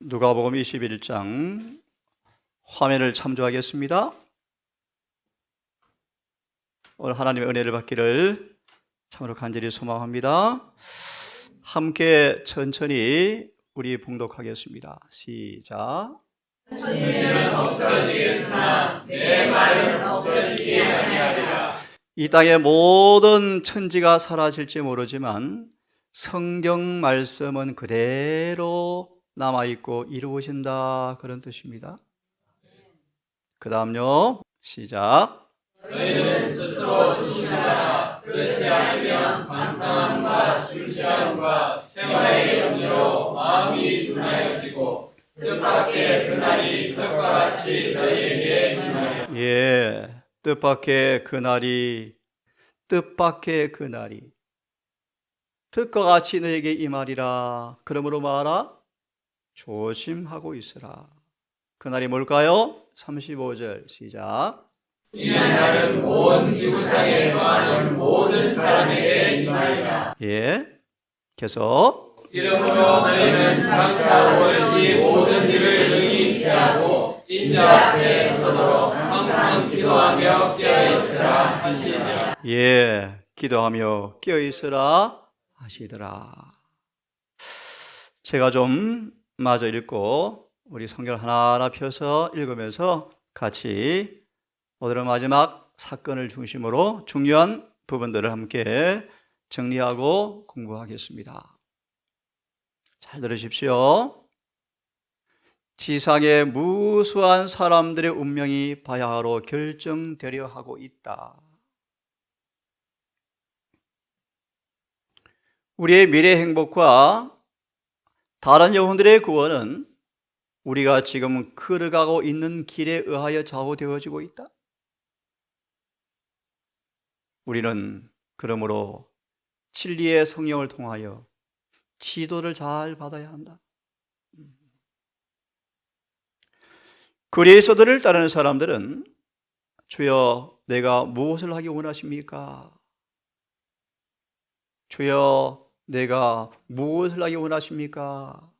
누가복음 21장 화면을 참조하겠습니다. 오늘 하나님의 은혜를 받기를 참으로 간절히 소망합니다. 함께 천천히 우리 봉독하겠습니다. 시작. 천지는 없어지겠으나 내 말은 없어지지 아니하리라. 이 땅의 모든 천지가 사라질지 모르지만 성경 말씀은 그대로 남아있고 이루어진다, 그런 뜻입니다. 그 다음요, 시작. 너희는 스스로 조심하라. 그렇지 않으면 방탕함과 술취함과 생활의 염려로 마음이 둔하여지고 뜻밖의 그날이 떡과 같이 너희에게 임하리라. 예, 뜻밖의 그날이 뜻과 같이 너에게 임하리라. 그러므로 말하라, 조심하고 있으라. 그날이 뭘까요? 35절 시작. 이는 날은 온 지구상에 거하는 모든 사람에게 임하리라. 예, 계속. 이러므로 너희는 장차 올 이 모든 일을 능히 피하고 인자 앞에 서도록 항상 기도하며 깨어있으라 하시니라. 예, 기도하며 깨어있으라 하시더라. 제가 좀 마저 읽고 우리 성경 하나하나 펴서 읽으면서 같이 오늘은 마지막 사건을 중심으로 중요한 부분들을 함께 정리하고 공부하겠습니다. 잘 들으십시오. 지상의 무수한 사람들의 운명이 바야흐로 결정되려 하고 있다. 우리의 미래 행복과 다른 영혼들의 구원은 우리가 지금 걸어가고 있는 길에 의하여 좌우되어지고 있다. 우리는 그러므로 진리의 성령을 통하여 지도를 잘 받아야 한다. 그리스도를 따르는 사람들은 주여 내가 무엇을 하기 원하십니까? 주여 내가 무엇을 하기 원하십니까?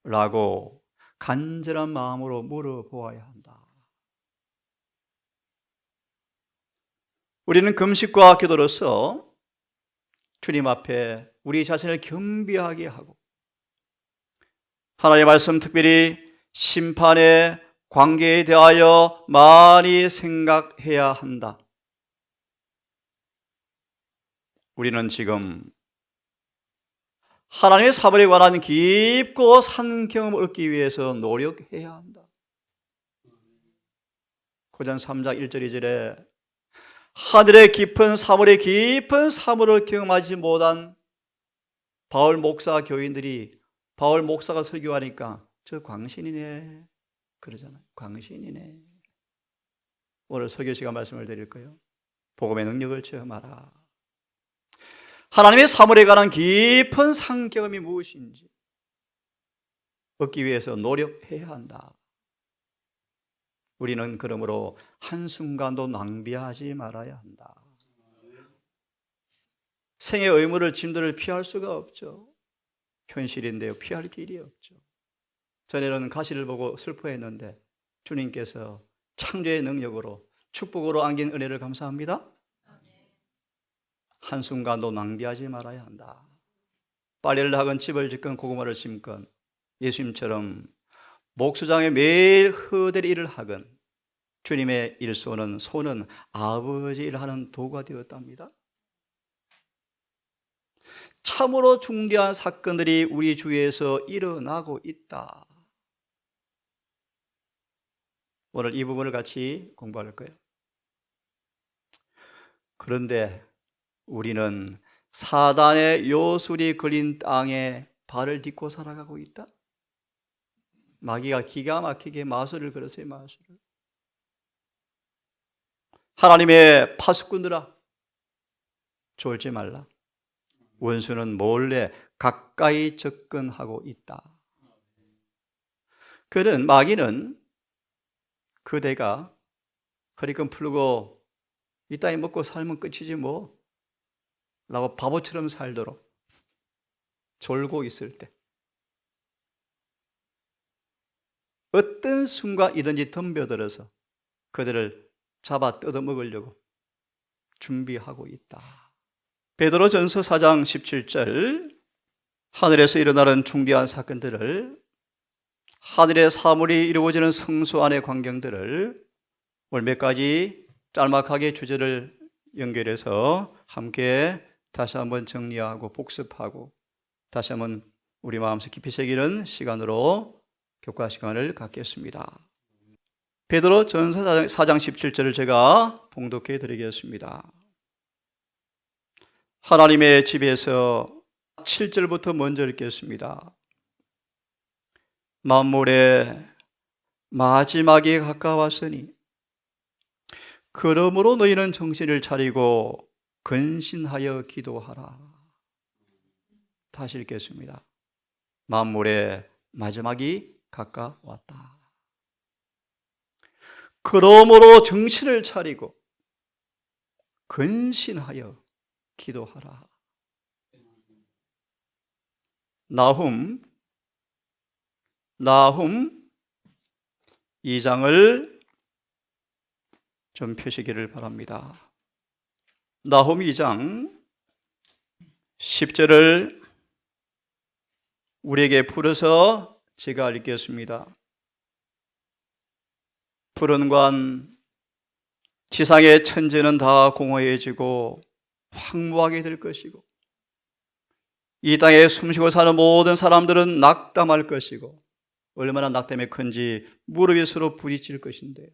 라고 간절한 마음으로 물어보아야 한다. 우리는 금식과 기도로서 주님 앞에 우리 자신을 겸비하게 하고 하나님의 말씀, 특별히 심판의 관계에 대하여 많이 생각해야 한다. 우리는 지금 하나님의 사물에 관한 깊고 산 경험을 얻기 위해서 노력해야 한다. 고전 3장 1절 2절에 하늘의 깊은 사물의 깊은 사물을 경험하지 못한 바울 목사 교인들이 바울 목사가 설교하니까 저 광신이네 그러잖아요. 광신이네. 오늘 설교 시간 말씀을 드릴 거예요. 복음의 능력을 체험하라. 하나님의 사물에 관한 깊은 상경험이 무엇인지 얻기 위해서 노력해야 한다. 우리는 그러므로 한순간도 낭비하지 말아야 한다. 생의 의무를, 짐들을 피할 수가 없죠. 현실인데요, 피할 길이 없죠. 전에는 가시를 보고 슬퍼했는데 주님께서 창조의 능력으로 축복으로 안긴 은혜를 감사합니다. 한순간도 낭비하지 말아야 한다. 빨래를 하건 집을 짓건 고구마를 심건 예수님처럼 목수장에 매일 허들 일을 하건 주님의 손은 아버지 일하는 도구가 되었답니다. 참으로 중대한 사건들이 우리 주위에서 일어나고 있다. 오늘 이 부분을 같이 공부할 거예요. 그런데 우리는 사단의 요술이 걸린 땅에 발을 딛고 살아가고 있다. 마귀가 기가 막히게 마술을 걸었어요. 마술을. 하나님의 파수꾼들아, 졸지 말라. 원수는 몰래 가까이 접근하고 있다. 그는 마귀는 그대가 허리끈 풀고 이 땅에 먹고 살면 끝이지 뭐 라고 바보처럼 살도록 졸고 있을 때 어떤 순간이든지 덤벼들어서 그들을 잡아 뜯어먹으려고 준비하고 있다. 베드로전서 4장 17절, 하늘에서 일어나는 중대한 사건들을, 하늘의 사물이 이루어지는 성소 안의 광경들을 오늘 몇 가지 짤막하게 주제를 연결해서 함께 다시 한번 정리하고 복습하고 다시 한번 우리 마음속 깊이 새기는 시간으로 교과 시간을 갖겠습니다. 베드로전서 4장 17절을 제가 봉독해 드리겠습니다. 하나님의 집에서 7절부터 먼저 읽겠습니다. 만물의 마지막이 가까웠으니 그러므로 너희는 정신을 차리고 근신하여 기도하라. 다시 읽겠습니다. 만물의 마지막이 가까웠다. 그러므로 정신을 차리고 근신하여 기도하라. 나훔 2장을 좀 펴시기를 바랍니다. 나훔 2장 10절을 우리에게 풀어서 제가 읽겠습니다. 푸른관 지상의 천지는 다 공허해지고 황무하게 될 것이고 이 땅에 숨쉬고 사는 모든 사람들은 낙담할 것이고 얼마나 낙담이 큰지 무릎 위로 부딪힐 것인데요.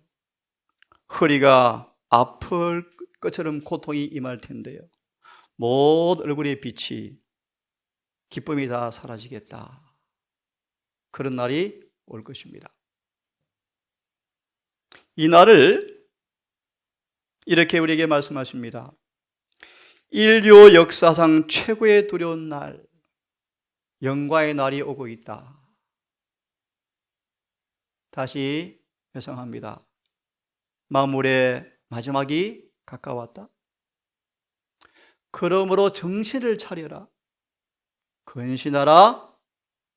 허리가 아플 것처럼 고통이 임할 텐데요. 모든 얼굴의 빛이 기쁨이 다 사라지겠다. 그런 날이 올 것입니다. 이 날을 이렇게 우리에게 말씀하십니다. 인류 역사상 최고의 두려운 날, 영광의 날이 오고 있다. 다시 회상합니다. 만물의 마지막이 가까웠다. 그러므로 정신을 차려라. 근신하라.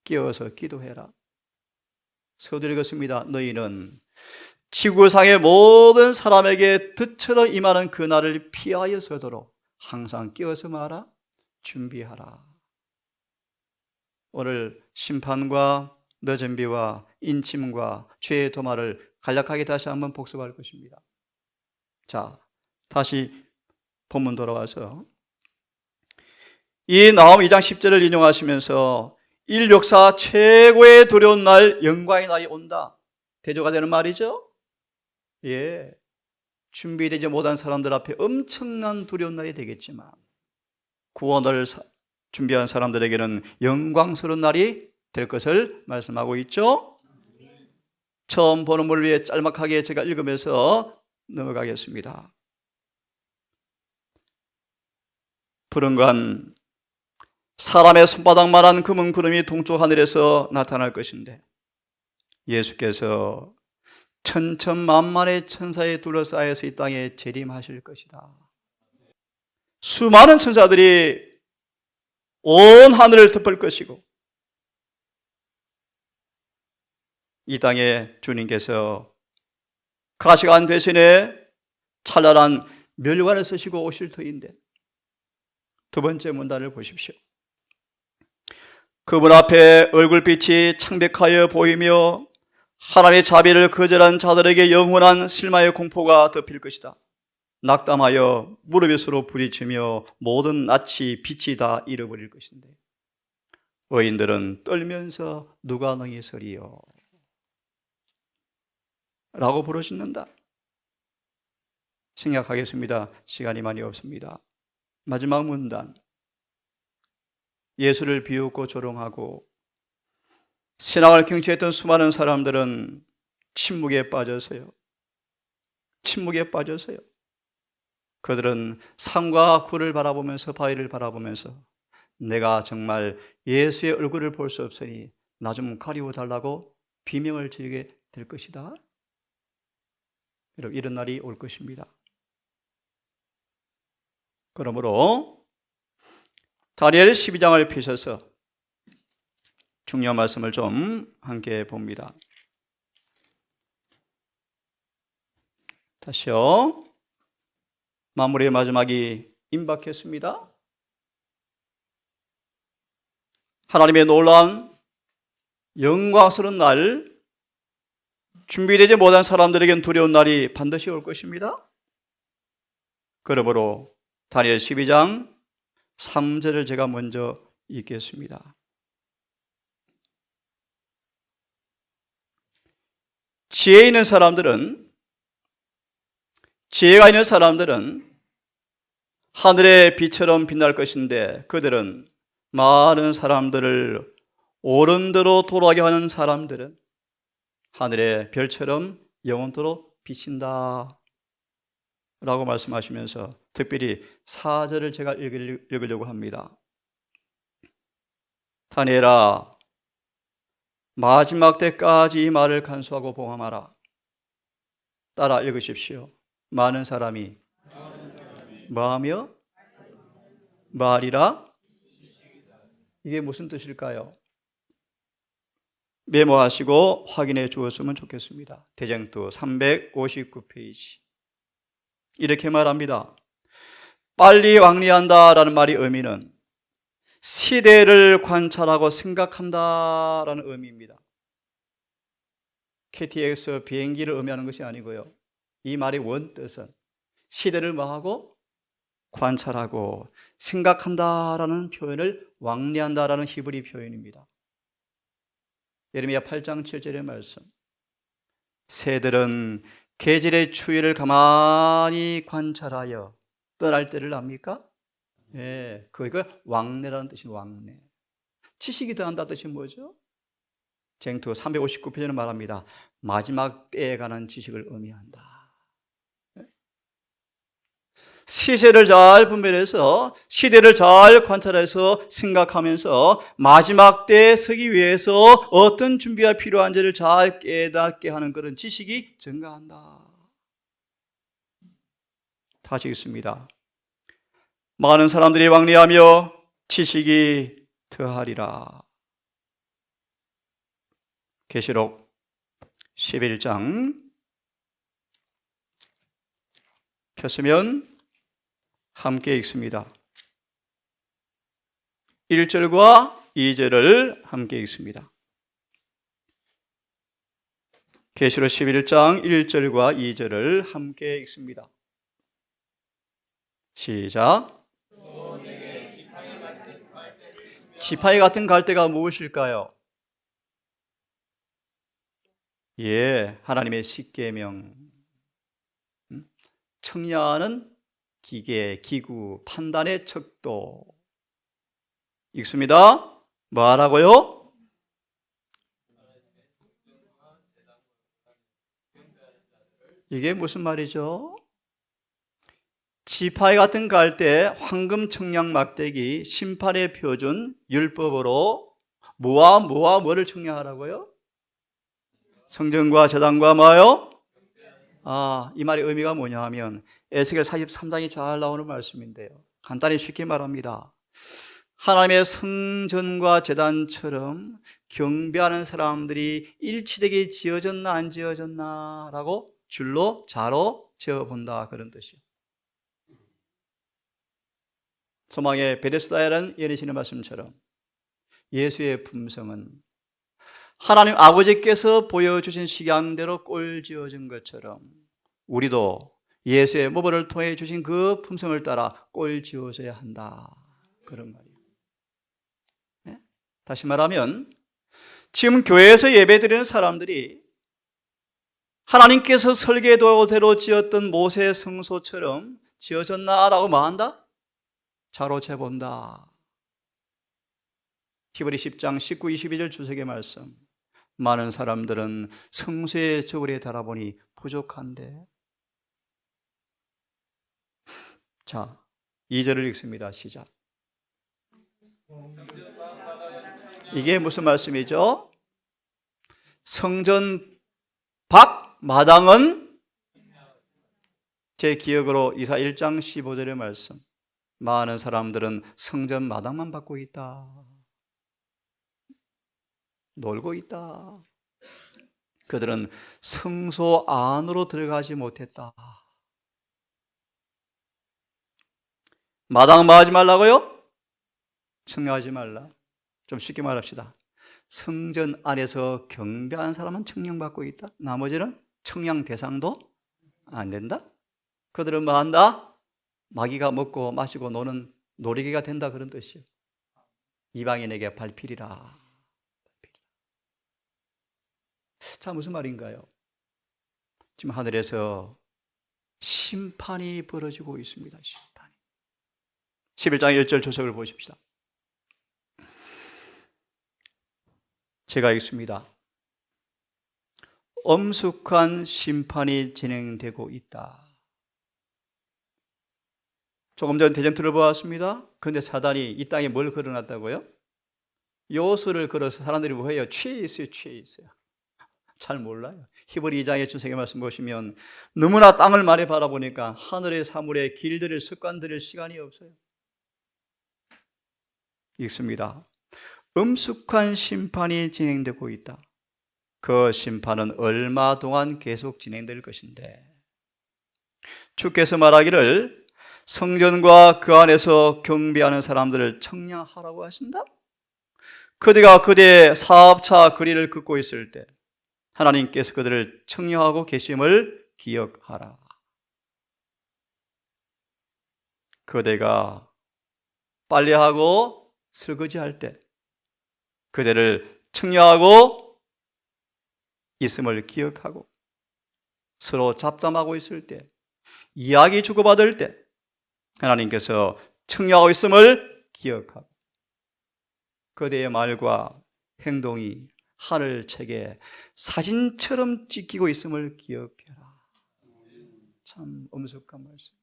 깨어서 기도해라. 서두 읽었습니다. 너희는 지구상의 모든 사람에게 덫처럼 임하는 그 날을 피하여 서도록 항상 깨어서 말아 준비하라. 오늘 심판과 늦은 비와 인침과 죄의 도마를 간략하게 다시 한번 복습할 것입니다. 자, 다시 본문 돌아와서 이 나홈 2장 10절을 인용하시면서 인류 역사 최고의 두려운 날, 영광의 날이 온다. 대조가 되는 말이죠. 예, 준비되지 못한 사람들 앞에 엄청난 두려운 날이 되겠지만 구원을 준비한 사람들에게는 영광스러운 날이 될 것을 말씀하고 있죠. 처음 보는 분을 위해 짤막하게 제가 읽으면서 넘어가겠습니다. 푸른관 사람의 손바닥만한 검은 구름이 동쪽 하늘에서 나타날 것인데 예수께서 천천만만의 천사에 둘러싸여서 이 땅에 재림하실 것이다. 수많은 천사들이 온 하늘을 덮을 것이고 이 땅에 주님께서 가시관 대신에 찬란한 멸관을 쓰시고 오실 터인데 두 번째 문단을 보십시오. 그분 앞에 얼굴빛이 창백하여 보이며 하나님의 자비를 거절한 자들에게 영원한 실마의 공포가 덮일 것이다. 낙담하여 무릎 위로 부딪히며 모든 낯이 빛이 다 잃어버릴 것인데 의인들은 떨면서 누가 너희 서리요 라고 부르짖는다. 생략하겠습니다. 시간이 많이 없습니다. 마지막 문단. 예수를 비웃고 조롱하고 신앙을 경치했던 수많은 사람들은 침묵에 빠져서요. 그들은 산과 굴을 바라보면서 바위를 바라보면서 내가 정말 예수의 얼굴을 볼 수 없으니 나 좀 가리워달라고 비명을 지르게 될 것이다. 여러분, 이런 날이 올 것입니다. 그러므로 다니엘 12장을 펴셔서 중요한 말씀을 좀 함께 봅니다. 다시요. 만물의 마지막이 임박했습니다. 하나님의 놀라운 영광스러운 날, 준비되지 못한 사람들에겐 두려운 날이 반드시 올 것입니다. 그러므로 다니엘 12장 3절을 제가 먼저 읽겠습니다. 지혜가 있는 사람들은 하늘의 빛처럼 빛날 것인데 그들은 많은 사람들을 옳은 대로 돌아가게 하는 사람들은 하늘의 별처럼 영원토록 비친다 라고 말씀하시면서 특별히 4절을 제가 읽으려고 합니다. 다니엘아, 마지막 때까지 이 말을 간수하고 봉함하라. 따라 읽으십시오. 많은 사람이 뭐하며 말이라. 이게 무슨 뜻일까요? 메모하시고 확인해 주었으면 좋겠습니다. 대쟁투 359페이지. 이렇게 말합니다. 빨리 왕래한다라는 말의 의미는 시대를 관찰하고 생각한다라는 의미입니다. KTX 비행기를 의미하는 것이 아니고요. 이 말의 원뜻은 시대를 뭐하고 관찰하고 생각한다라는 표현을 왕래한다라는 히브리 표현입니다. 예레미야 8장 7절의 말씀. 새들은 계절의 추위를 가만히 관찰하여 떠날 때를 압니까? 예, 그거 왕래라는 뜻이 왕래. 지식이 더한다 뜻이 뭐죠? 쟁투 359페이지는 말합니다. 마지막 때에 관한 지식을 의미한다. 시세를 잘 분별해서 시대를 잘 관찰해서 생각하면서 마지막 때에 서기 위해서 어떤 준비가 필요한지를 잘 깨닫게 하는 그런 지식이 증가한다. 다시 읽습니다. 많은 사람들이 왕래하며 지식이 더하리라. 계시록 11장 폈으면 함께 읽습니다. 1절과 2절을 함께 읽습니다. 계시록 11장 1절과 2절을 함께 읽습니다. 시작. 지팡이 같은 갈대가 무엇일까요? 예, 하나님의 십계명. 청량하는 기계, 기구, 판단의 척도. 읽습니다. 뭐하라고요? 이게 무슨 말이죠? 지팡이 같은 갈대, 황금 청량 막대기, 심판의 표준, 율법으로 뭐를 청량하라고요? 성전과 제단과 뭐요? 이 말의 의미가 뭐냐 하면 에스겔 43장이 잘 나오는 말씀인데요. 간단히 쉽게 말합니다. 하나님의 성전과 제단처럼 경배하는 사람들이 일치되게 지어졌나 안 지어졌나 라고 줄로 자로 재어본다, 그런 뜻이에요. 소망의 베데스다라는 예리신의 말씀처럼 예수의 품성은 하나님 아버지께서 보여주신 식양대로 꼴지어진 것처럼 우리도 예수의 모범을 통해 주신 그 품성을 따라 꼴지어져야 한다, 그런 말이에요. 네? 다시 말하면 지금 교회에서 예배드리는 사람들이 하나님께서 설계도대로 지었던 모세 성소처럼 지어졌나라고 말한다? 자로 재본다. 히브리 10장 19, 22절 주석의 말씀. 많은 사람들은 성소의 저울에 달아보니 부족한데. 자, 2절을 읽습니다. 시작. 이게 무슨 말씀이죠? 성전 밖 마당은, 제 기억으로 이사 1장 15절의 말씀. 많은 사람들은 성전 마당만 받고 있다. 놀고 있다. 그들은 성소 안으로 들어가지 못했다. 마당마하지 말라고요? 청량하지 말라. 좀 쉽게 말합시다. 성전 안에서 경배하는 사람은 청량받고 있다. 나머지는 청량 대상도 안 된다. 그들은 뭐 한다? 마귀가 먹고 마시고 노는 놀이개가 된다, 그런 뜻이에요. 이방인에게 발필이라. 자, 무슨 말인가요? 지금 하늘에서 심판이 벌어지고 있습니다. 심판이. 11장 1절 조석을 보십시다. 제가 읽습니다. 엄숙한 심판이 진행되고 있다. 조금 전 대전투를 보았습니다. 그런데 사단이 이 땅에 뭘 걸어놨다고요? 요술을 걸어서 사람들이 뭐해요? 취해 있어요. 취해 있어요. 잘 몰라요. 히브리 2장의 주석의 말씀 보시면 너무나 땅을 많이 바라보니까 하늘의 사물에 길들일 습관 들일 시간이 없어요. 읽습니다. 엄숙한 심판이 진행되고 있다. 그 심판은 얼마 동안 계속 진행될 것인데, 주께서 말하기를 성전과 그 안에서 경배하는 사람들을 청량하라고 하신다. 그대가 그대의 사업차 거리를 긋고 있을 때 하나님께서 그들을 청량하고 계심을 기억하라. 그대가 빨래하고 설거지할 때 그대를 청량하고 있음을 기억하고, 서로 잡담하고 있을 때, 이야기 주고받을 때 하나님께서 청량하고 있음을 기억하고, 그대의 말과 행동이 하늘책에 사진처럼 찍히고 있음을 기억해라. 참 엄숙한 말씀.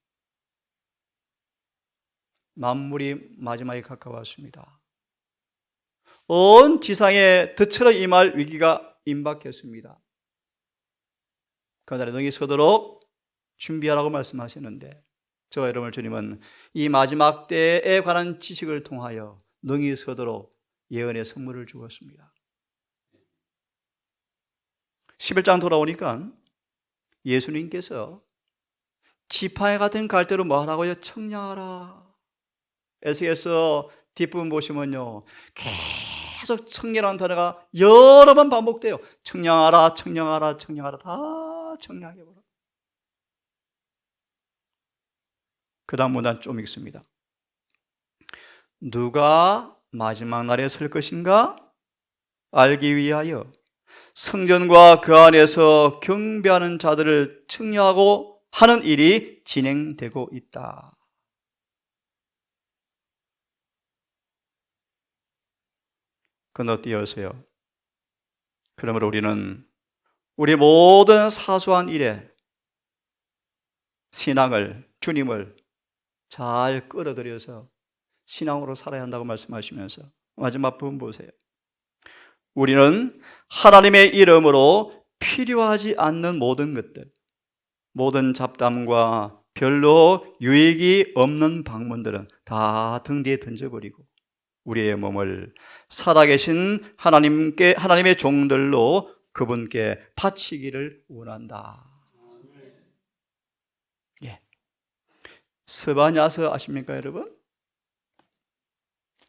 만물이 마지막에 가까웠습니다. 온 지상에 덫처럼 임할 위기가 임박했습니다. 그날에 너희 서도록 준비하라고 말씀하시는데, 저와 여러분을 주님은 이 마지막 때에 관한 지식을 통하여 너희 서도록 예언의 선물을 주었습니다. 11장 돌아오니까 예수님께서 지팡이 같은 갈대로 뭐 하라고요? 청량하라. 에스겔서 뒷부분 보시면요, 계속 청량이라는 단어가 여러 번 반복돼요. 청량하라, 청량하라, 청량하라. 다 청량하게 보라. 그 다음 문단 좀 읽습니다. 누가 마지막 날에 설 것인가 알기 위하여 성전과 그 안에서 경배하는 자들을 청량하고 하는 일이 진행되고 있다. 건너뛰어서요. 그러므로 우리는 우리 모든 사소한 일에 신앙을, 주님을 잘 끌어들여서 신앙으로 살아야 한다고 말씀하시면서 마지막 부분 보세요. 우리는 하나님의 이름으로 필요하지 않는 모든 것들, 모든 잡담과 별로 유익이 없는 방문들은 다 등 뒤에 던져버리고 우리의 몸을 살아계신 하나님의 종들로 그분께 바치기를 원한다. 예. 스바냐서 아십니까, 여러분?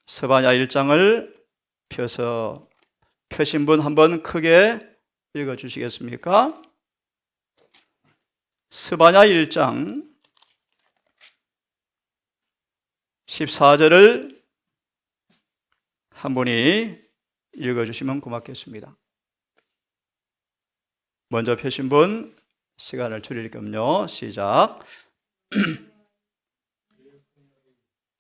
스바냐 1장을 펴서 펴신 분 한번 크게 읽어주시겠습니까? 스바냐 1장 14절을 한 분이 읽어주시면 고맙겠습니다. 먼저 펴신 분 시간을 줄일 겸요. 시작.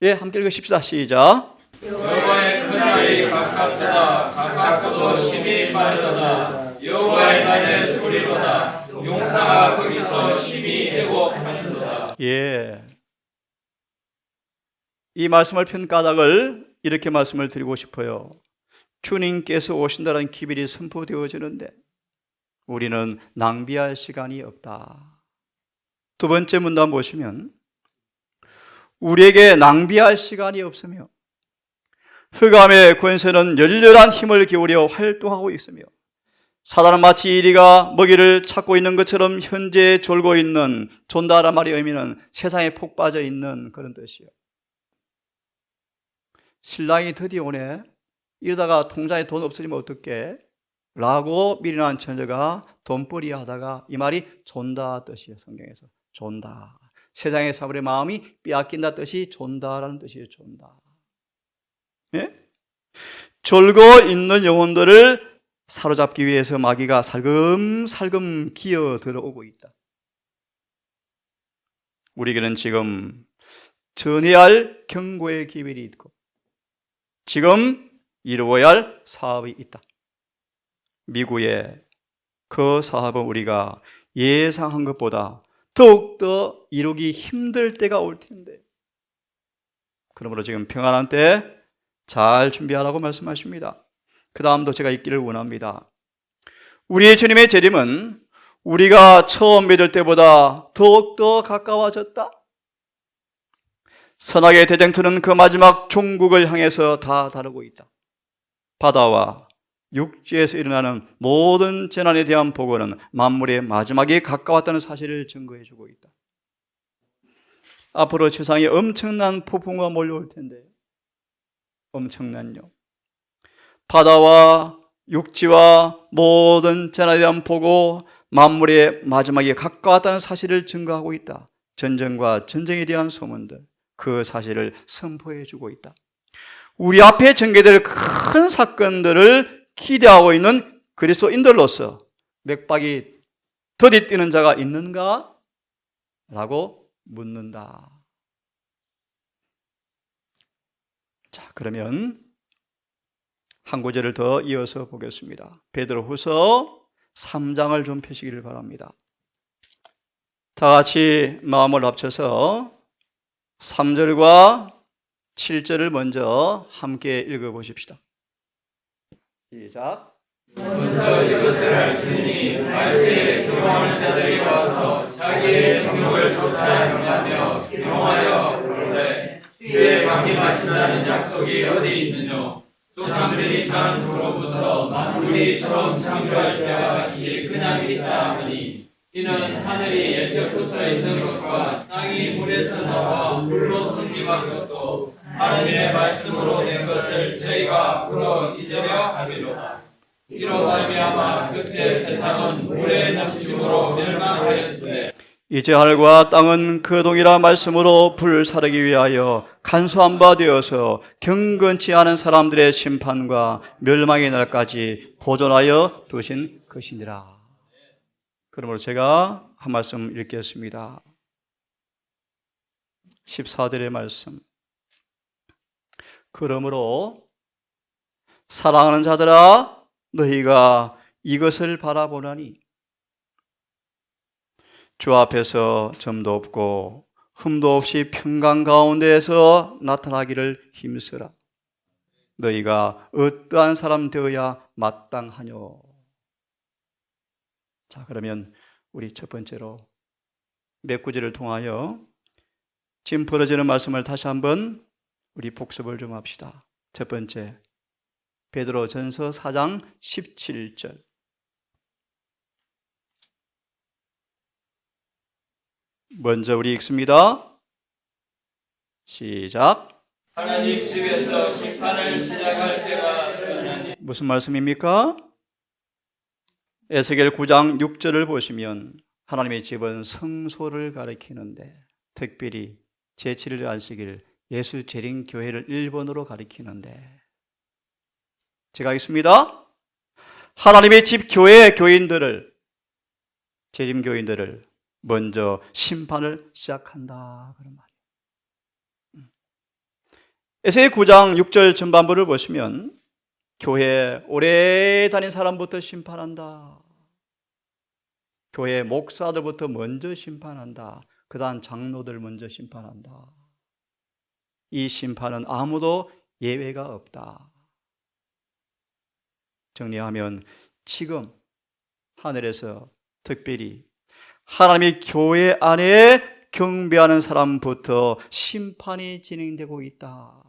예, 함께 읽으십시다. 시작. 여호와의 큰 날이 가깝도다. 가깝고도 심히 빠르도다. 여호와의 날의 소리로다. 용사가 거기서 심히 애곡하는도다. 예, 이 말씀을 편 까닭을 이렇게 말씀을 드리고 싶어요. 주님께서 오신다는 기별이 선포되어지는데 우리는 낭비할 시간이 없다. 두 번째 문단 보시면 우리에게 낭비할 시간이 없으며 흑암의 권세는 열렬한 힘을 기울여 활동하고 있으며 사단은 마치 이리가 먹이를 찾고 있는 것처럼 현재 졸고 있는, 존다란 말의 의미는 세상에 폭 빠져 있는 그런 뜻이요. 신랑이 드디어 오네. 이러다가 통장에 돈 없어지면 어떡해? 라고 미련한 처녀가 돈벌이 하다가, 이 말이 존다 뜻이에요. 성경에서 존다. 세상의 사물의 마음이 빼앗긴다 뜻이 존다라는 뜻이에요. 존다. 예? 졸고 있는 영혼들을 사로잡기 위해서 마귀가 살금살금 기어 들어오고 있다. 우리에게는 지금 전해야 할 경고의 기별이 있고 지금 이루어야 할 사업이 있다. 미국의 그 사업은 우리가 예상한 것보다 더욱더 이루기 힘들 때가 올 텐데, 그러므로 지금 평안한 때 잘 준비하라고 말씀하십니다. 그 다음도 제가 읽기를 원합니다. 우리의 주님의 재림은 우리가 처음 믿을 때보다 더욱더 가까워졌다. 선악의 대쟁투는 그 마지막 종국을 향해서 다 다루고 있다. 바다와 육지에서 일어나는 모든 재난에 대한 보고는 만물의 마지막이 가까웠다는 사실을 증거해 주고 있다. 앞으로 세상에 엄청난 폭풍우가 몰려올 텐데, 엄청난요. 바다와 육지와 모든 재난에 대한 보고, 만물의 마지막이 가까웠다는 사실을 증거하고 있다. 전쟁과 전쟁에 대한 소문들, 그 사실을 선포해 주고 있다. 우리 앞에 전개될 큰 사건들을 기대하고 있는 그리스도인들로서 맥박이 더디 뛰는 자가 있는가? 라고 묻는다. 자, 그러면 한 구절을 더 이어서 보겠습니다. 베드로후서 3장을 좀 펴시기를 바랍니다. 다 같이 마음을 합쳐서 3절과 7절을 먼저 함께 읽어보십시다. 시작. 먼저 이것을 알지니 말세에 교만한 자들이 와서 자기의 정욕을 쫓아 행하며 기롱하여 그러되 주의 강림하신다는 약속이 어디 있느냐. 조상들이 장 후로부터 만물이처럼 창조할 때와 같이 그냥 있다 하니, 이는 하늘이 옛적부터 있는 것과 땅이 물에서 나와 물로 생기밖에 없고 하나님의 말씀으로 된 것을 저희가 물어 잊으려 하기로다. 이로 말미암아 그때 세상은 물의 넘침으로 멸망하였으되 이제 하늘과 땅은 그 동일한 말씀으로 불사르기 위하여 간소한 바 되어서 경건치 않은 사람들의 심판과 멸망의 날까지 보존하여 두신 것이니라. 그러므로 제가 한 말씀 읽겠습니다. 14절의 말씀. 그러므로 사랑하는 자들아, 너희가 이것을 바라보나니 주 앞에서 점도 없고 흠도 없이 평강 가운데에서 나타나기를 힘쓰라. 너희가 어떠한 사람 되어야 마땅하뇨. 자, 그러면 우리 첫 번째로 몇 구절을 통하여 지금 벌어지는 말씀을 다시 한번 우리 복습을 좀 합시다. 첫 번째, 베드로전서 4장 17절. 먼저 우리 읽습니다. 시작. 하나님 집에서 심판을 시작할 때가 되었나니. 무슨 말씀입니까? 에스겔 9장 6절을 보시면 하나님의 집은 성소를 가리키는데, 특별히 제7일 안식일 예수 재림 교회를 일본어로 가리키는데, 제가 읽습니다. 하나님의 집 교회 교인들을, 재림 교인들을 먼저 심판을 시작한다, 그런 말이에요. 에스겔 9장 6절 전반부를 보시면 교회 오래 다닌 사람부터 심판한다. 교회 목사들부터 먼저 심판한다. 그 다음 장로들 먼저 심판한다. 이 심판은 아무도 예외가 없다. 정리하면 지금 하늘에서 특별히 하나님의 교회 안에 경배하는 사람부터 심판이 진행되고 있다.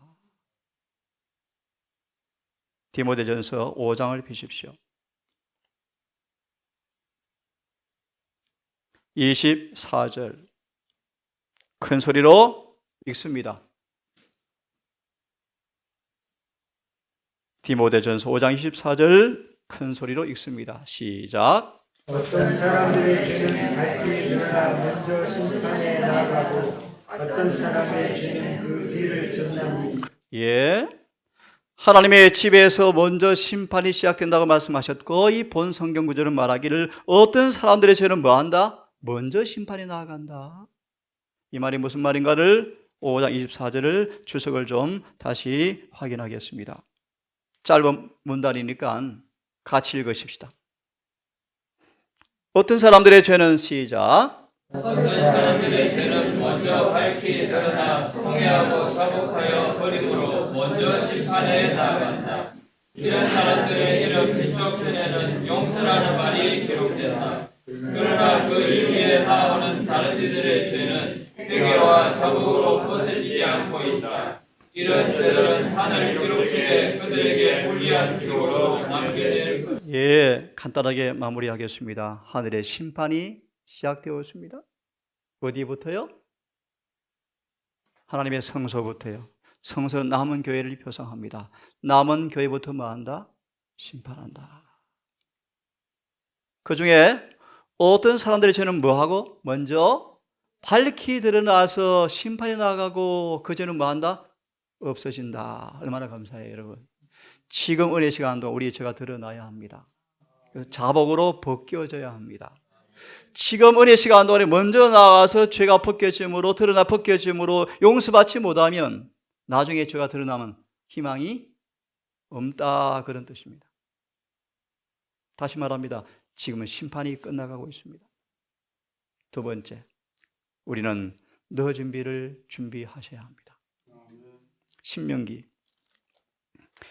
디모데전서 5장을 펴십시오. 24절 큰 소리로 읽습니다. 디모데전서 5장 24절 큰 소리로 읽습니다. 시작. 어떤 사람들의 죄는 밝히 드러나 먼저 심판에 나아가고 어떤 사람의 죄는 그 뒤를 전나니. 예, 하나님의 집에서 먼저 심판이 시작된다고 말씀하셨고, 이 본 성경 구절은 말하기를 어떤 사람들의 죄는 뭐한다? 먼저 심판이 나아간다. 이 말이 무슨 말인가를 5장 24절을 주석을 좀 다시 확인하겠습니다. 짧은 문단이니까 같이 읽으십시다. 어떤 사람들의 죄는 시작. 어떤 사람들의 죄는 먼저 밝히 드러나 통회하고 자복하여 버림으로 먼저 심판에 나아간다. 이런 사람들의 이런 일적 전에는 용서라는 말이 기록된다. 그러나 그 이후에 나오는 다른 이들의 죄는 회개와 자복으로 벗어지지 않고 있다. 이런 죄들은 하늘 기록집에 그들에게 불리한 기록으로 남게 될 것이다. 예, 간단하게 마무리하겠습니다. 하늘의 심판이 시작되었습니다. 어디부터요? 하나님의 성소부터요. 성소 남은 교회를 표상합니다. 남은 교회부터 뭐한다? 심판한다. 그 중에 어떤 사람들의 죄는 뭐하고? 먼저 밝히 드러나서 심판이 나가고 그 죄는 뭐한다? 없어진다. 얼마나 감사해요, 여러분. 지금 은혜 시간 동안 우리의 죄가 드러나야 합니다. 자복으로 벗겨져야 합니다. 지금 은혜 시간 동안에 먼저 나가서 죄가 벗겨짐으로 드러나 벗겨짐으로 용서받지 못하면 나중에 죄가 드러나면 희망이 없다, 그런 뜻입니다. 다시 말합니다. 지금은 심판이 끝나가고 있습니다. 두 번째, 우리는 늦은 비를 준비하셔야 합니다. 신명기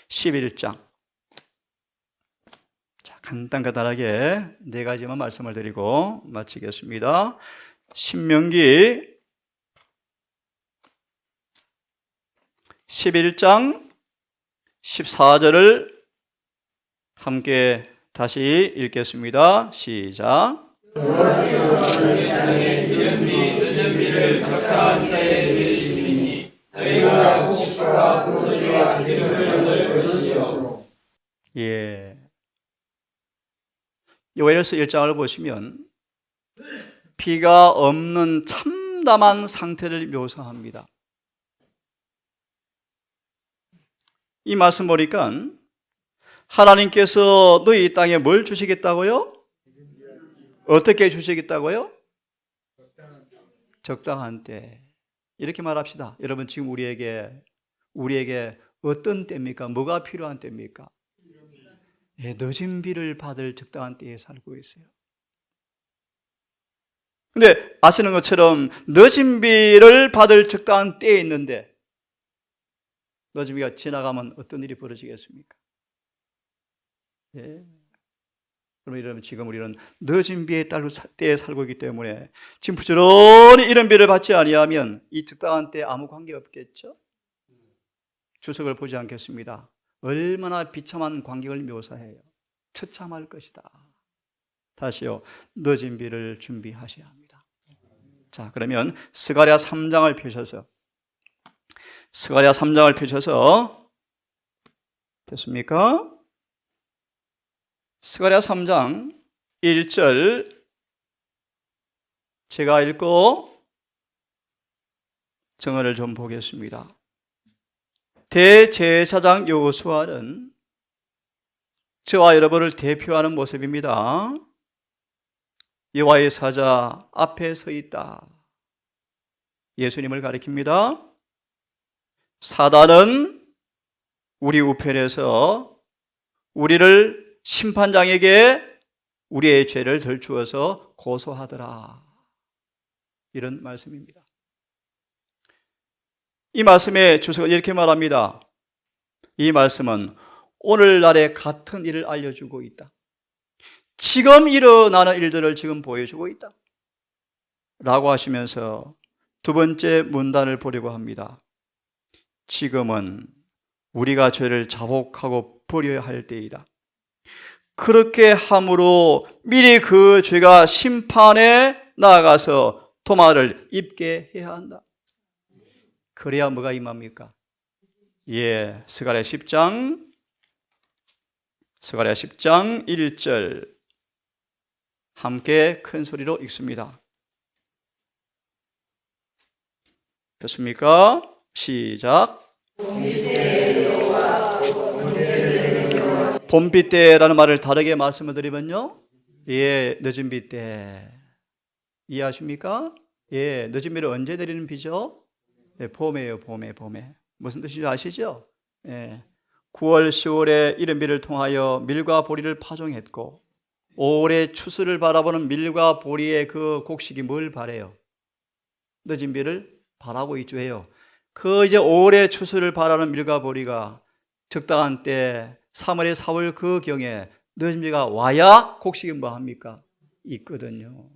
11장. 자, 간단하게 네 가지만 말씀을 드리고 마치겠습니다. 신명기 11장 14절을 함께 다시 읽겠습니다. 시작. 예. 요엘서 1장을 보시면 비가 없는 참담한 상태를 묘사합니다. 이 말씀 보니까 하나님께서 너희 땅에 뭘 주시겠다고요? 어떻게 주시겠다고요? 적당한 때. 이렇게 말합시다. 여러분, 지금 우리에게 어떤 때입니까? 뭐가 필요한 때입니까? 예, 늦은 비를 받을 적당한 때에 살고 있어요. 근데 아시는 것처럼 늦은 비를 받을 적당한 때에 있는데 늦은 비가 지나가면 어떤 일이 벌어지겠습니까? 예. 그러면 여러분, 지금 우리는 늦은 비의 때에 살고 있기 때문에 지금 부지런히 이런 비를 받지 아니하면 이 적당한 때에 아무 관계 없겠죠? 주석을 보지 않겠습니다. 얼마나 비참한 광경을 묘사해요. 처참할 것이다. 다시요, 늦은 비를 준비하셔야 합니다. 자, 그러면 스가랴 3장을 펴셔서 됐습니까? 스가랴 3장 1절 제가 읽고 정언을 좀 보겠습니다. 대제사장 여호수아는 저와 여러분을 대표하는 모습입니다. 여호와의 사자 앞에 서 있다. 예수님을 가리킵니다. 사단은 우리 우편에서 우리를 심판장에게 우리의 죄를 덜주어서 고소하더라. 이런 말씀입니다. 이 말씀의 주석은 이렇게 말합니다. 이 말씀은 오늘날의 같은 일을 알려주고 있다. 지금 일어나는 일들을 지금 보여주고 있다. 라고 하시면서 두 번째 문단을 보려고 합니다. 지금은 우리가 죄를 자복하고 버려야 할 때이다. 그렇게 함으로 미리 그 죄가 심판에 나아가서 도마를 입게 해야 한다. 그래야 뭐가 임합니까? 예, 스가랴 10장 1절 함께 큰 소리로 읽습니다. 됐습니까? 시작. 봄비 때라는 말을 다르게 말씀을 드리면요, 예, 늦은 비 때. 이해하십니까? 예, 늦은 비를 언제 내리는 비죠? 예, 봄에요, 봄에. 무슨 뜻인지 아시죠? 예, 9월, 10월에 이른 비를 통하여 밀과 보리를 파종했고, 올해 추수를 바라보는 밀과 보리의 그 곡식이 뭘 바래요? 늦은 비를 바라고 있죠 해요. 그 이제 올해 추수를 바라는 밀과 보리가 적당한 때 3월에 4월 그 경에 늦은 비가 와야 곡식이 뭐 합니까? 있거든요.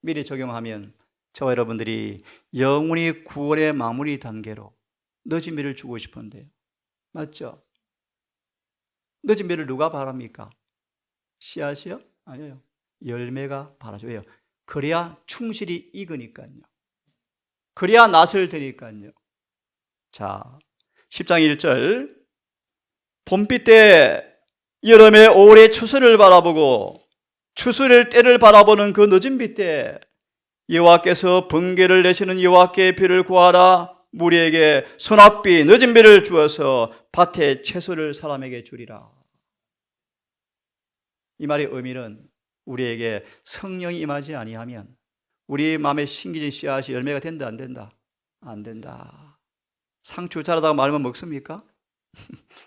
미리 적용하면 저와 여러분들이 영원히 9월의 마무리 단계로 늦은 비를 주고 싶은데요. 맞죠? 늦은 비를 누가 바랍니까? 씨앗이요? 아니에요. 열매가 바라줘요. 그래야 충실히 익으니까요. 그래야 낫을 드니까요. 자, 10장 1절. 봄비 때 여름에 올해 추수를 바라보고 추수를 때를 바라보는 그 늦은 비 때 여호와께서 번개를 내시는 여호와께 비를 구하라. 무리에게 소낙비 늦은 비를 주어서 밭에 채소를 사람에게 주리라. 이 말의 의미는 우리에게 성령이 임하지 아니하면 우리 마음에 심겨진 씨앗이 열매가 된다 안 된다? 안 된다. 상추 자라다가 마르면 먹습니까?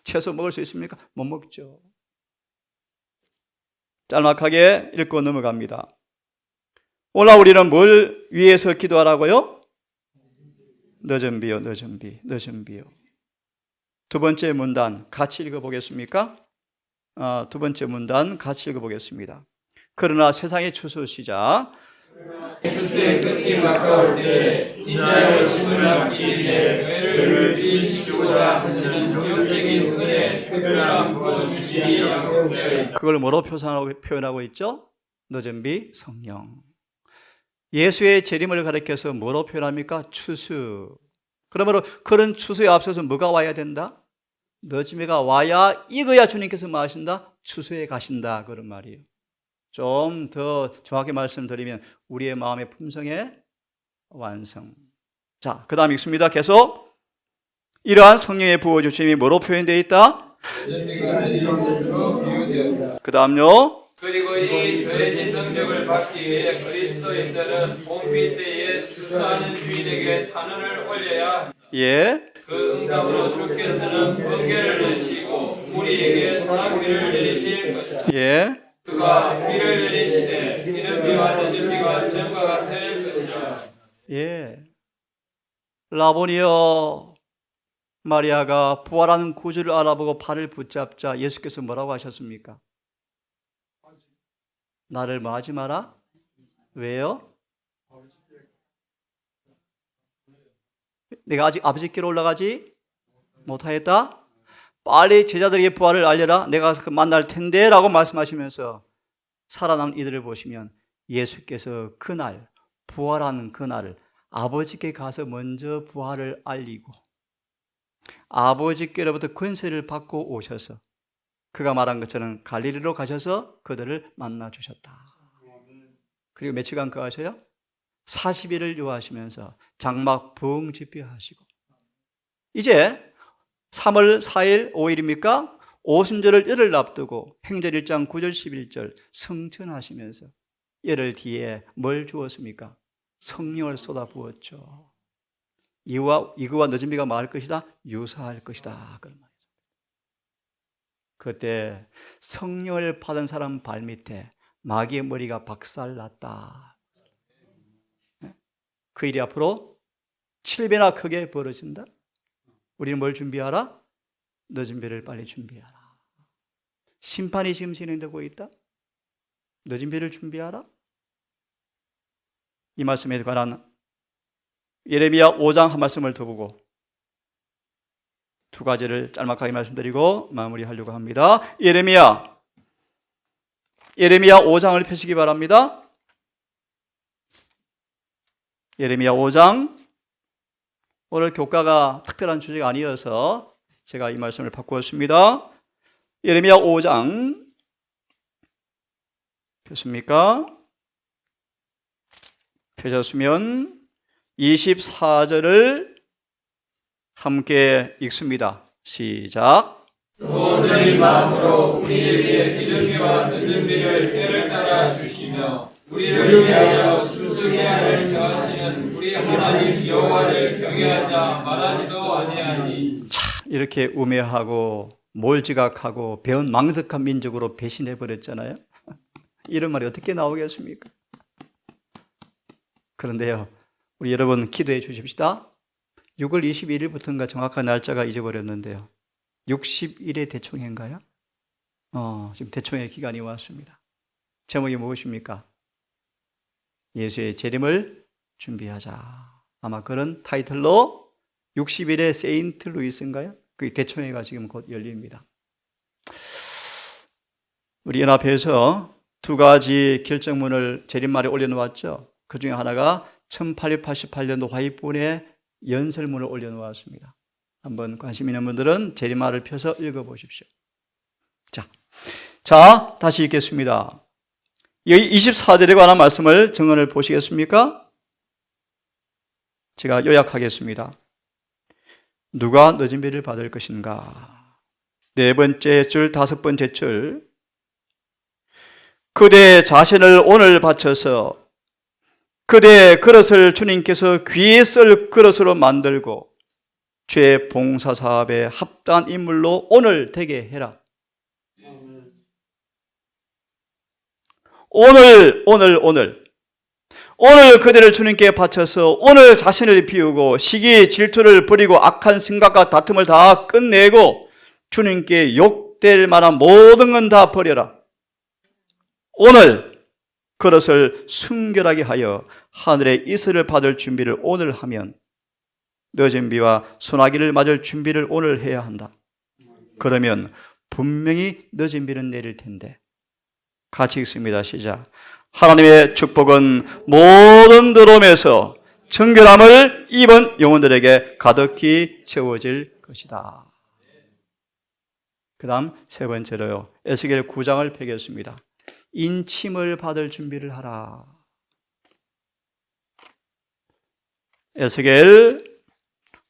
채소 먹을 수 있습니까? 못 먹죠. 짤막하게 읽고 넘어갑니다. 오늘 우리는 뭘 위해서 기도하라고요? 늦은 비요, 늦은 비, 늦은 비요. 두 번째 문단 같이 읽어보겠습니까? 두 번째 문단 같이 읽어보겠습니다. 그러나 세상의 추수 시작. 추수의 끝이 가까울 때 인자의 심을 받기 위해 뇌를 진시키고자 하시는 기업적인 은혜 특별한 부어주심이 약속되어 있다. 그걸 뭐로 표현하고 있죠? 늦은 비, 성령. 예수의 재림을 가리켜서 뭐로 표현합니까? 추수. 그러므로 그런 추수에 앞서서 뭐가 와야 된다? 늦은 비가 와야 익어야 주님께서 뭐 하신다? 추수에 가신다. 그런 말이에요. 좀 더 정확히 말씀드리면 우리의 마음의 품성의 완성. 자, 그 다음 읽습니다. 계속. 이러한 성령의 부어주심이 뭐로 표현되어 있다? 그 다음요. 그리고 이 더해진 능력을 받기 위해 그리스도인들은 봄비 때에 추수하는 주인에게 탄원을 올려야 예. 그 응답으로 주께서는 번개를 내시고 우리에게 소낙비를 내리실 것이다. 예. 그가 비를 내리시되 이른 비와 늦은 비가 전과 같을 것이다. 예. 라보니여, 마리아가 부활하는 구주를 알아보고 발을 붙잡자 예수께서 뭐라고 하셨습니까? 나를 뭐 하지 마라? 왜요? 내가 아직 아버지께로 올라가지 못하였다? 빨리 제자들에게 부활을 알려라. 내가 가서 만날 텐데 라고 말씀하시면서 살아남은 이들을 보시면 예수께서 그날 부활하는 그날을 아버지께 가서 먼저 부활을 알리고 아버지께로부터 권세를 받고 오셔서 그가 말한 것처럼 갈릴리로 가셔서 그들을 만나 주셨다. 그리고 며칠간 그 하셔요? 40일을 요하시면서 장막 부흥 집회하시고 이제 3월 4일 5일입니까? 오순절을 열흘 앞두고 행전 1장 9절 11절 성천하시면서 열흘 뒤에 뭘 주었습니까? 성령을 쏟아부었죠. 이거와 늦은 비가 뭐 할 것이다? 유사할 것이다. 그런 말이죠. 그때 성령을 받은 사람 발밑에 마귀의 머리가 박살났다. 그 일이 앞으로 7배나 크게 벌어진다. 우리는 뭘 준비하라? 늦은 비를 빨리 준비하라. 심판이 지금 진행되고 있다. 늦은 비를 준비하라. 이 말씀에 관한 예레미야 5장 한 말씀을 더 보고 두 가지를 짤막하게 말씀드리고 마무리하려고 합니다. 예레미야 5장을 펴시기 바랍니다. 예레미야 5장. 오늘 교과가 특별한 주제가 아니어서 제가 이 말씀을 바꾸었습니다. 예레미야 5장 폈습니까? 펴셨으면 24절을 함께 읽습니다. 시작. 또 너희 마음으로 우리에게 기준비와 늦은 비를 때를 따라 주시며 우리를 위하여 추수해야를 정하시는 우리 하나님 여호와를 경외하자 말하지도 아니하니. 참 이렇게 우매하고 몰지각하고 배은 망덕한 민족으로 배신해 버렸잖아요. 이런 말이 어떻게 나오겠습니까? 그런데요, 우리 여러분 기도해 주십시다. 6월 21일부터인가 정확한 날짜가 잊어버렸는데요. 60일의 대총회인가요? 지금 대총회 기간이 왔습니다. 제목이 무엇입니까? 예수의 재림을 준비하자. 아마 그런 타이틀로 60일의 세인트 루이스인가요? 그 대총회가 지금 곧 열립니다. 우리 연합회에서 두 가지 결정문을 재림말에 올려놓았죠. 그 중에 하나가 1888년도 화입본에 연설문을 올려놓았습니다. 한번 관심 있는 분들은 재림말을 펴서 읽어보십시오. 자, 다시 읽겠습니다. 여기 24절에 관한 말씀을 정언을 보시겠습니까? 제가 요약하겠습니다. 누가 늦은 비를 받을 것인가? 네 번째 줄, 다섯 번째 줄. 그대 자신을 오늘 바쳐서 그대 그릇을 주님께서 귀에 쓸 그릇으로 만들고 죄 봉사 사업에 합당한 인물로 오늘 되게 해라. 오늘 그대를 주님께 바쳐서 오늘 자신을 비우고 시기 질투를 버리고 악한 생각과 다툼을 다 끝내고 주님께 욕될 만한 모든 건 다 버려라. 오늘 그릇을 순결하게 하여 하늘의 이슬을 받을 준비를 오늘 하면 늦은 비와 소나기를 맞을 준비를 오늘 해야 한다. 그러면 분명히 늦은 비는 내릴 텐데. 같이 읽습니다. 시작. 하나님의 축복은 모든 드롬에서 정결함을 입은 영혼들에게 가득히 채워질 것이다. 그 다음 세 번째로요, 에스겔 9장을 펴겠습니다. 인침을 받을 준비를 하라. 에스겔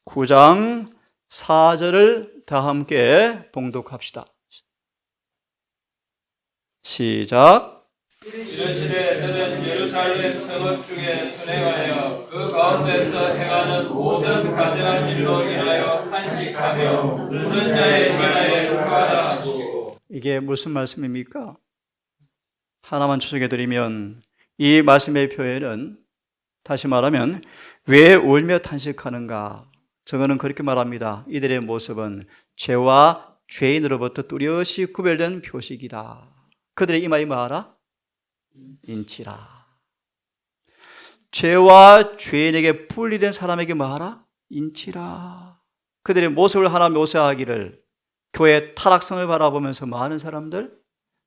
9장 4절을 다 함께 봉독합시다. 시작. 이르시되 너는 예루살렘 성읍 중에 순행하여 그 가운데서 행하는 모든 가증한 일로 인하여 탄식하며 웃는 자의 인하에 구하라 하시고. 이게 무슨 말씀입니까? 하나만 추적해 드리면 이 말씀의 표현은 다시 말하면 왜 울며 탄식하는가? 저거는 그렇게 말합니다. 이들의 모습은 죄와 죄인으로부터 뚜렷이 구별된 표식이다. 그들의 이마에 뭐하라? 인치라. 죄와 죄인에게 분리된 사람에게 뭐하라? 인치라. 그들의 모습을 하나 묘사하기를 교회의 타락성을 바라보면서 뭐하는 사람들?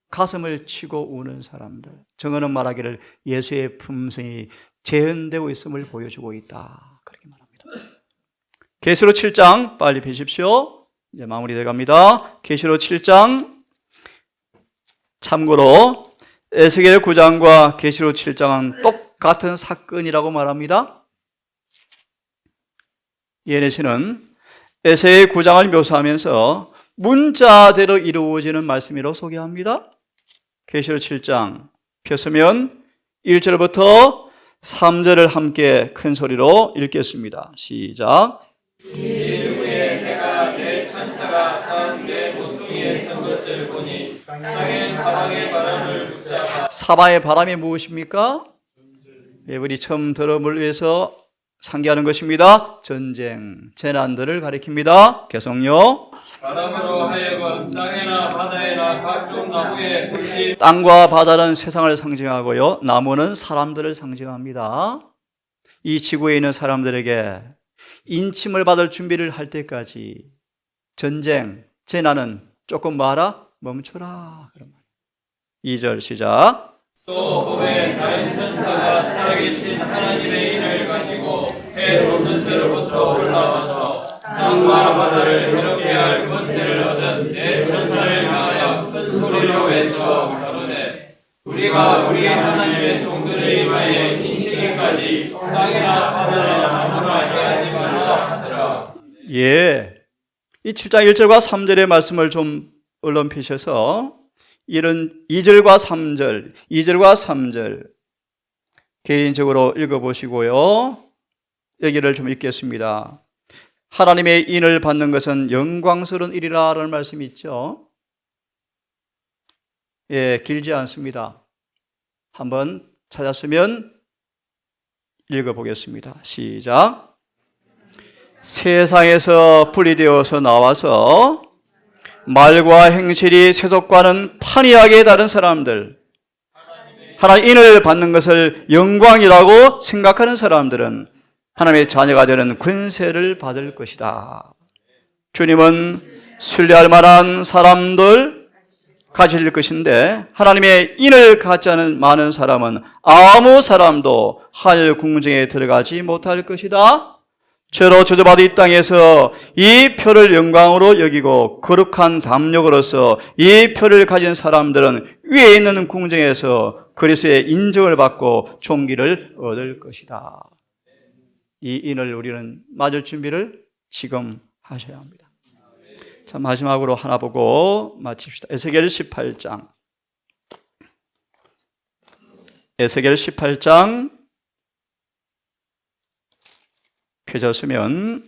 가슴을 치고 우는 사람들. 정언은 말하기를 예수의 품성이 재현되고 있음을 보여주고 있다. 그렇게 말합니다. 계시록 7장 빨리 펴십시오. 이제 마무리돼 갑니다. 계시록 7장. 참고로 에스겔 9장과 계시록 7장은 똑같은 사건이라고 말합니다. 예레시는 에스겔 9장을 묘사하면서 문자대로 이루어지는 말씀이라고 소개합니다. 계시록 7장 펴서면 1절부터 3절을 함께 큰 소리로 읽겠습니다. 시작. 이후에 내가 내 천사가 가운데 모퉁이에 선 것을 보니 땅에 사방의 바람을 붙잡아. 사방의 바람이 무엇입니까? 우리 처음 들어볼 위해서 상기하는 것입니다. 전쟁, 재난들을 가리킵니다. 계속요. 바람으로 하여금 땅이나 바다에나 각종 나무에 불씨. 땅과 바다는 세상을 상징하고요, 나무는 사람들을 상징합니다. 이 지구에 있는 사람들에게 인침을 받을 준비를 할 때까지 전쟁, 재난은 조금 뭐하라? 멈춰라. 2절 시작. 또 봄에 다른 천사가 살아계신 하나님의 인을 가지고 해 돋는 데로부터 올라와서 땅과 바다를 괴롭게 할 권세를 얻은 내 천사를 향하여 큰 소리로 외쳐 가로되 우리가 우리 하나님의 종들의 이마에 인치기까지 땅이나 바다나 아무나 해하지 말라 하더라. 예, 이 7장 1절과 3절의 말씀을 좀 얼른 펴셔서 이런 2절과 3절 개인적으로 읽어보시고요. 여기를 좀 읽겠습니다. 하나님의 인을 받는 것은 영광스러운 일이라 라는 말씀이 있죠. 예, 길지 않습니다. 한번 찾았으면 읽어보겠습니다. 시작. 세상에서 분리되어서 나와서 말과 행실이 세속과는 판이하게 다른 사람들, 하나님의 인을 받는 것을 영광이라고 생각하는 사람들은 하나님의 자녀가 되는 권세를 받을 것이다. 주님은 신뢰할 만한 사람들 가질 것인데 하나님의 인을 갖지 않은 많은 사람은 아무 사람도 하늘 궁정에 들어가지 못할 것이다. 죄로 저주받은 이 땅에서 이 표를 영광으로 여기고 거룩한 담력으로서 이 표를 가진 사람들은 위에 있는 궁정에서 그리스도의 인정을 받고 존귀를 얻을 것이다. 이 인을 우리는 맞을 준비를 지금 하셔야 합니다. 자, 마지막으로 하나 보고 마칩시다. 에스겔 18장. 에스겔 18장 펴졌으면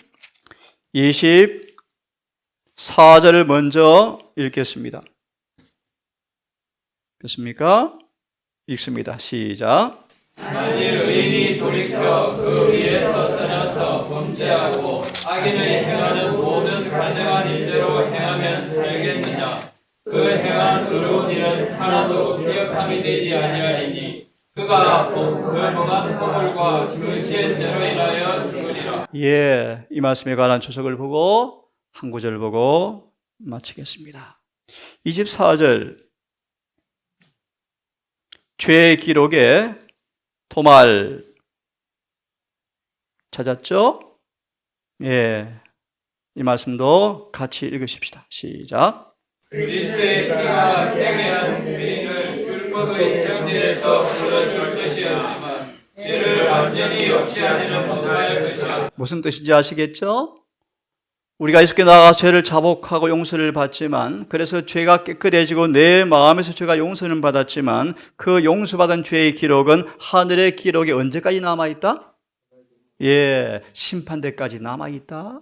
24절을 먼저 읽겠습니다. 됐습니까? 읽습니다. 시작. 만일 의인이 돌이켜 그 위에서 떠나서 범죄하고 악인의 행하는 모든 가증한 일대로 행하면 살겠느냐? 그 행한 의로운 일은 하나도 기억함이 되지 아니하리니 그가 그 범한 허물과 그 지은 대로 인하여 죽으리라. 예, 이 말씀에 관한 주석을 보고 한 구절 보고 마치겠습니다. 24절 죄의 기록에 도말 찾았죠? 예, 이 말씀도 같이 읽으십시다. 시작. 그리스도의 피가 회개한 죄인을 율법의 정죄에서 풀어줄 것이었지만 죄를 완전히 없애하지는 못할 것이다. 무슨 뜻인지 아시겠죠? 우리가 예수께 나아가 죄를 자복하고 용서를 받지만, 그래서 죄가 깨끗해지고 내 마음에서 죄가 용서를 받았지만 그 용서받은 죄의 기록은 하늘의 기록에 언제까지 남아있다? 예, 심판대까지 남아있다.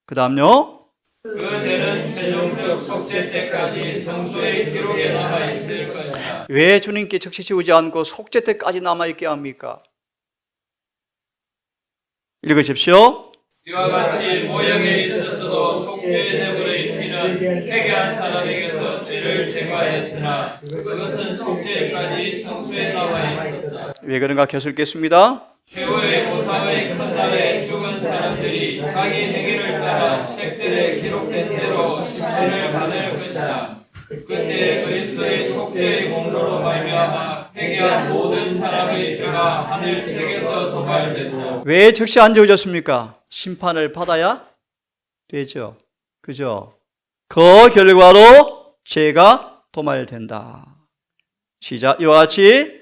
그 다음요, 그 죄는 최종적 속죄 때까지 성소의 기록에 남아있을 것이다. 왜 주님께 즉시 오지 않고 속죄 때까지 남아있게 합니까? 읽으십시오. 이와 같이 모형에 있어서도 속죄의 내물의 피는 회개한 사람에게서 죄를 제거하였으나 그것은 속죄까지 성소에 남아 있었다. 왜 그런가 계속 읽겠습니다. 최후의 보상의 첫날에 죽은 사람들이 자기 행위를 따라 책들에 기록된 대로 심판을 받을 것이다. 그때 그리스도의 속죄의 공로로 말미암아 회개한 모든 사람의 죄가 하늘 책에서 도말된다. 왜 즉시 안 지워졌습니까? 심판을 받아야 되죠. 그죠? 그 결과로 죄가 도말된다. 시작. 이와 같이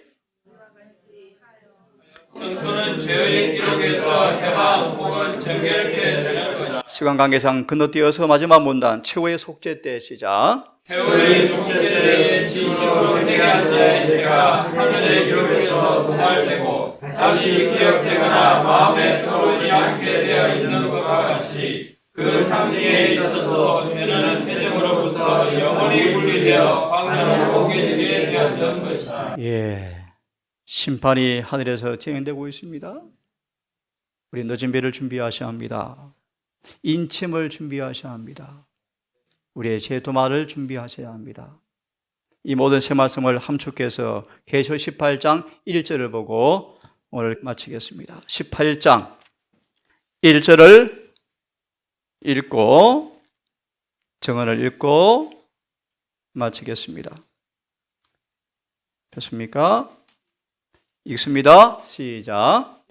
청소는 죄의 기록에서 해방 혹은 정결케 되는 것이다. 시간 관계상 건너뛰어서 마지막 문단 최후의 속죄 때 시작. 최후의 속죄 때에 진심으로 회개한 자의 죄가 하늘의 기록에서 도말되고 다시 기억되거나 마음에 떠오르지 않게 되어 있는 것과 같이 그 상징에 있어서도 죄는 회중으로부터 영원히 분리되어 광야로 옮겨지게 되었던 것이다. 예, 심판이 하늘에서 진행되고 있습니다. 우리 늦은 배를 준비하셔야 합니다. 인침을 준비하셔야 합니다. 우리의 죄 도말을 준비하셔야 합니다. 이 모든 새 말씀을 함축해서 계시록 18장 1절을 보고 오늘 마치겠습니다. 18장 1절을 읽고 정언을 읽고 마치겠습니다. 됐습니까? 읽습니다. 시작.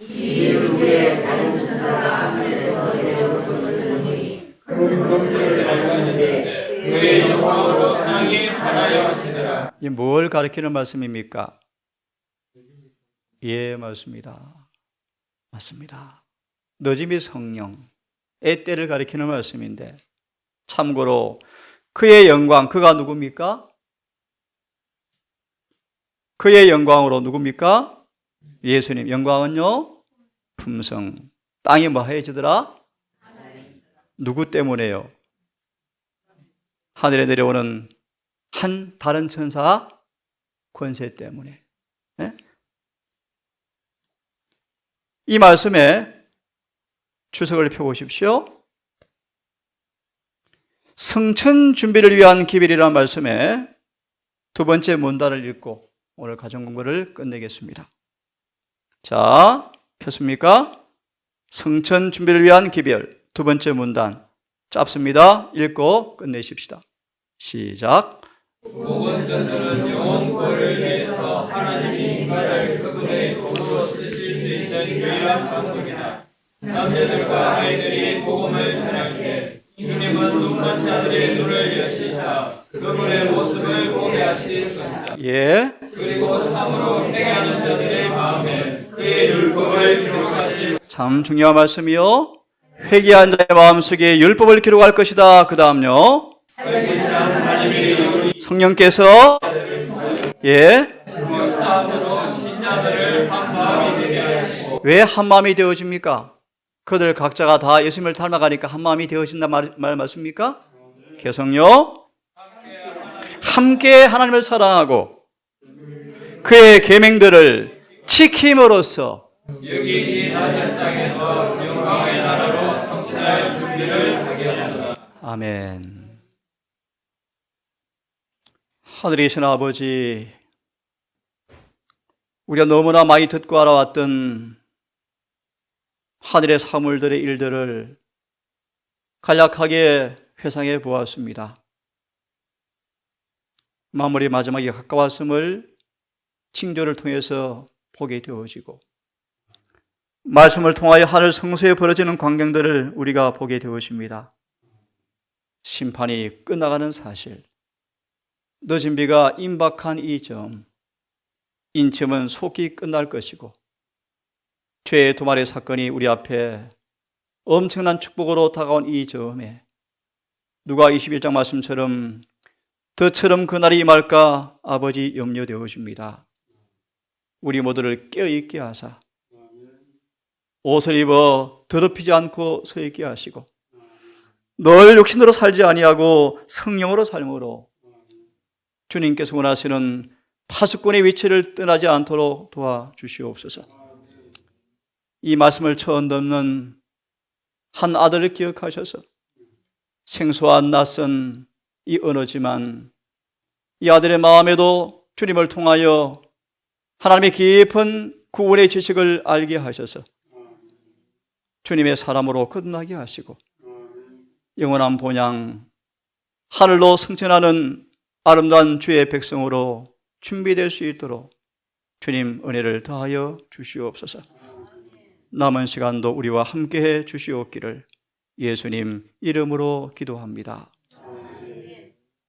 그의 영광으로 땅이 하나여지더라. 이 뭘 가리키는 말씀입니까? 예, 맞습니다. 맞습니다. 늦음이 성령, 때를 가리키는 말씀인데, 참고로 그의 영광, 그가 누굽니까? 그의 영광으로 누굽니까? 예수님. 영광은요? 품성. 땅이 뭐 해지더라? 누구 때문에요? 하늘에 내려오는 한 다른 천사 권세 때문에. 네? 이 말씀에 주석을 펴보십시오. 성천 준비를 위한 기별이라는 말씀에 두 번째 문단을 읽고 오늘 가정 공부를 끝내겠습니다. 자, 폈습니까? 성천 준비를 위한 기별 두 번째 문단 짧습니다. 읽고 끝내십시다. 시작. 모건전들은 영혼권을 위해서 하나님이 인간을 그분의 도구로 쓰실 수 있는 유일한 방법이다. 남녀들과 아이들이 복음을 전할 때 주님은 눈먼 자들의 눈을 여시사 그분의 모습을 보게 하실 것이다. 예. 그리고 참으로 행하는 자들의 마음에 그의 율법을 기록하실. 참 중요한 말씀이요. 회개한 자의 마음속에 율법을 기록할 것이다. 그 다음요. 성령께서 왜 한마음이 되어집니까? 그들 각자가 다 예수님을 닮아가니까 한마음이 되어진다 말 맞습니까? 개성요. 함께 하나님을 사랑하고 그의 계명들을 지킴으로써 여기 이 낮은 땅에서 영광의 나라로 성취할 준비를 하게 하노라. 아멘. 하늘에 계신 아버지, 우리가 너무나 많이 듣고 알아왔던 하늘의 사물들의 일들을 간략하게 회상해 보았습니다. 마무리 마지막에 가까웠음을 징조를 통해서 보게 되어지고 말씀을 통하여 하늘 성소에 벌어지는 광경들을 우리가 보게 되어집니다. 심판이 끝나가는 사실, 늦은 비가 임박한 이 점, 인침은 속히 끝날 것이고 죄의 도말의 사건이 우리 앞에 엄청난 축복으로 다가온 이 점에 누가 21장 말씀처럼 덫처럼 그날이 임할까 아버지 염려되어집니다. 우리 모두를 깨어있게 하사 옷을 입어 더럽히지 않고 서 있게 하시고 늘 육신으로 살지 아니하고 성령으로 삶으로 주님께서 원하시는 파수꾼의 위치를 떠나지 않도록 도와주시옵소서. 이 말씀을 처음 듣는 한 아들을 기억하셔서 생소한 낯선 이 언어지만 이 아들의 마음에도 주님을 통하여 하나님의 깊은 구원의 지식을 알게 하셔서 주님의 사람으로 거듭나게 하시고 영원한 본향 하늘로 승천하는 아름다운 주의 백성으로 준비될 수 있도록 주님 은혜를 더하여 주시옵소서. 남은 시간도 우리와 함께해 주시옵기를 예수님 이름으로 기도합니다.